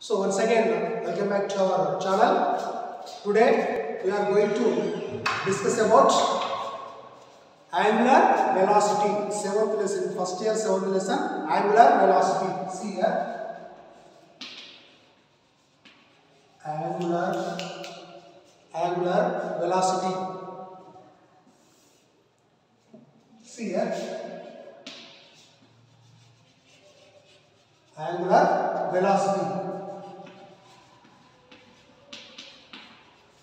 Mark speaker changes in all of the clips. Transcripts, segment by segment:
Speaker 1: So once again, welcome back to our channel. Today we are going to discuss about angular velocity. Seventh lesson, first year, seventh lesson, angular velocity. See here, angular velocity. See here, angular velocity.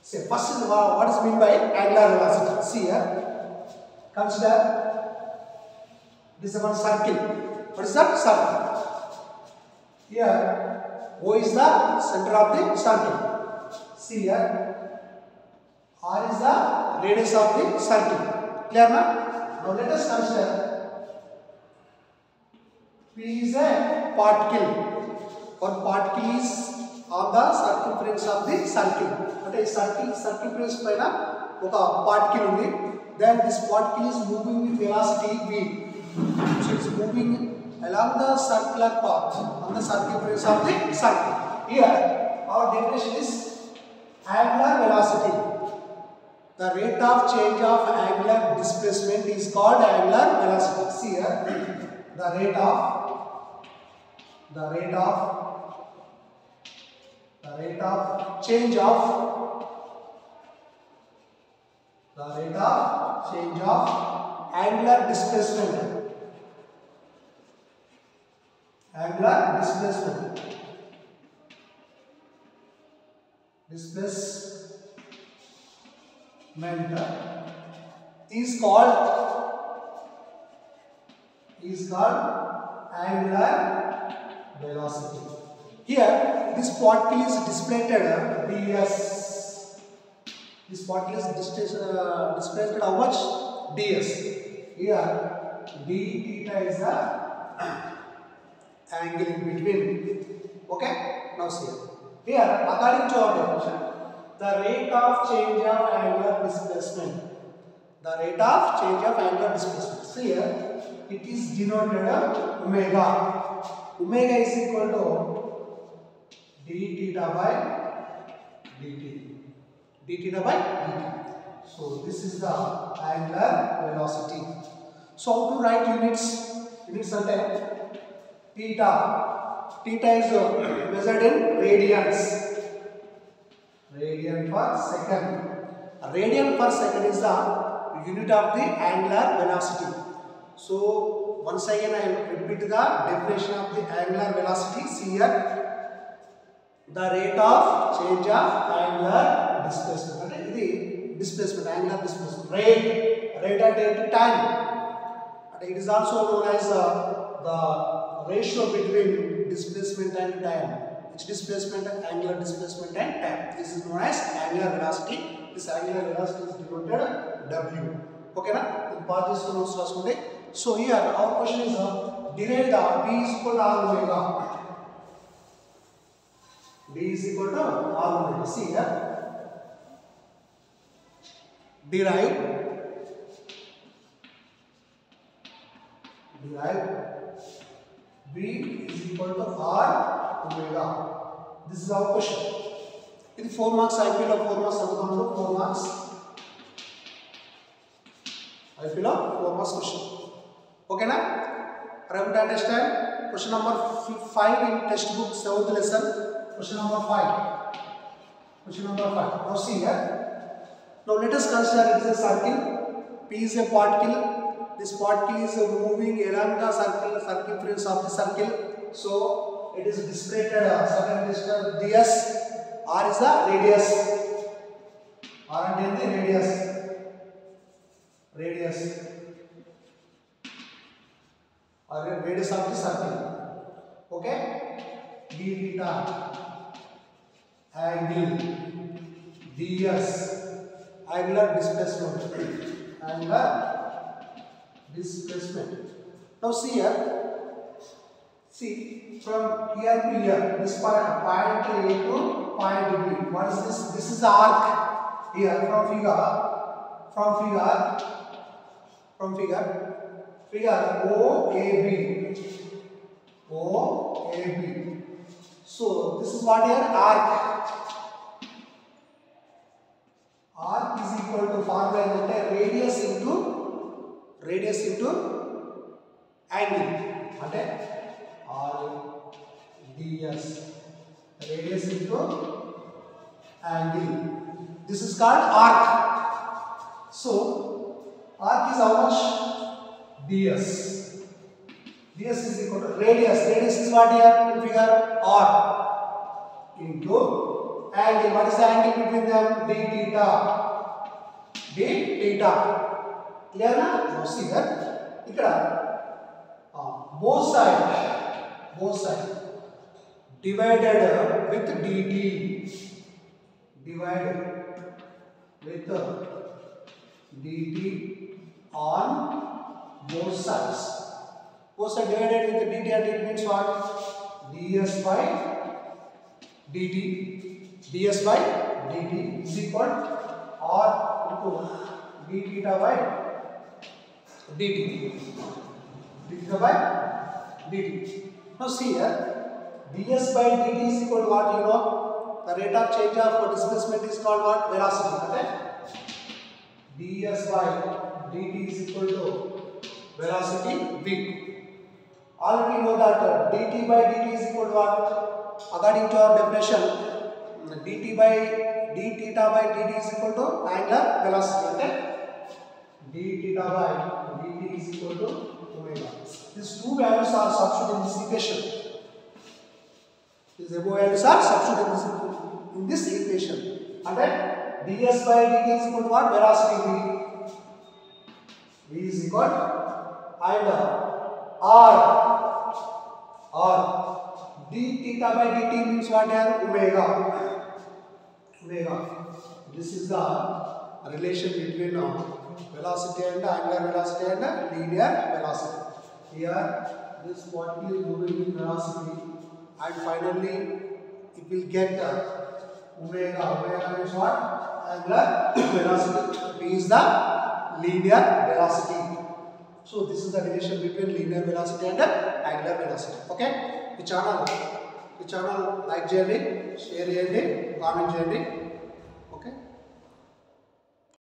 Speaker 1: See, first is what is meant by angular velocity. See here, consider this is one circle. What is that? Circle. Here, O is the center of the circle. See here, R is the radius of the circle. Clear now? Now let us consider P is a particle. One particle is on the circumference of the circle. అంటే circumference పైన ఒక particle ఉంది. Then this particle is moving with velocity v. So it is moving along the circular path on the circumference of the circle. Here our definition is angular velocity. The rate of change of angular displacement is called angular velocity. See here, the rate of change of angular displacement. Is called angular velocity. Here, this particle is displaced ds. This particle is displaced how much? ds. Here, d theta is the angle in between. Okay? Now see. Here, according to our definition, the rate of change of angular displacement. See here, it is denoted omega. Omega is equal to d theta by dt. So this is the angular velocity. So how to write units? Units are theta. Theta is measured in radians. Radian per second. Radian per second is the unit of the angular velocity. So once again I will repeat the definition of the angular velocity. See here, the rate of change of angular displacement. Angular displacement. Rate at time. And it is also known as the ratio between displacement and time. Which displacement? Angular displacement and time. This is known as angular velocity. This angular velocity is denoted W. Okay na? Path is known. So here our question is derive the B is equal to R omega. B is equal to R omega. See here. Derive B is equal to R omega. This is our question. In 4 marks, I fill up 4 marks. 4 marks. I fill up 4 marks question. Okay na? Are you able to understand? Question number 5 in textbook 7th lesson. Question number 5. Now see here. Now let us consider it is a circle. P is a particle. This particle is moving along the circumference of the circle. So it is displaced certain distance ds. R is the radius. R and the radius. Or radius of the circle. Okay? D theta angle ds. Angular displacement. Now see here. See from here to here. This point A to point B. What is this? This is the arc. Here from figure. OAB. So this is what here arc. Arc is equal to formula ఏంటంటే radius into angle. అంటే RDS, radius into angle. This is called arc. So arc is how much? ds. ds is equal to radius. Radius is what here in figure? R into angle. What is the angle between them? d theta. Clear na? Now see here. Ikkada both side divided with dt. Divided with dt on both sides. Both sides divided with dt, and it means what? ds by dt. ds by dt is equal r into d theta by dt. d theta by dt. Now see here, ds by dt is equal to what? You know, the rate of change of displacement is called what? Velocity. Okay? ds by dt is equal to velocity v. Already know that dt by dt is equal to what? According to our definition, d theta by dt is equal to angular velocity. Okay? d theta by dt is equal to omega. These two values are substituted in this equation. These above values are substituted in this equation. And then ds by dt is equal to what? Velocity v. V is equal to and r d theta by dt means what here? Omega. This is the relation between velocity and angular velocity and linear velocity. Here this particle is moving with velocity, and finally it will get omega. Omega is what? Angular velocity. V is the linear velocity. So this is the relation between linear velocity and angular velocity. Okay? ఈ channel like చేయండి, share చేయండి, comment చేయండి.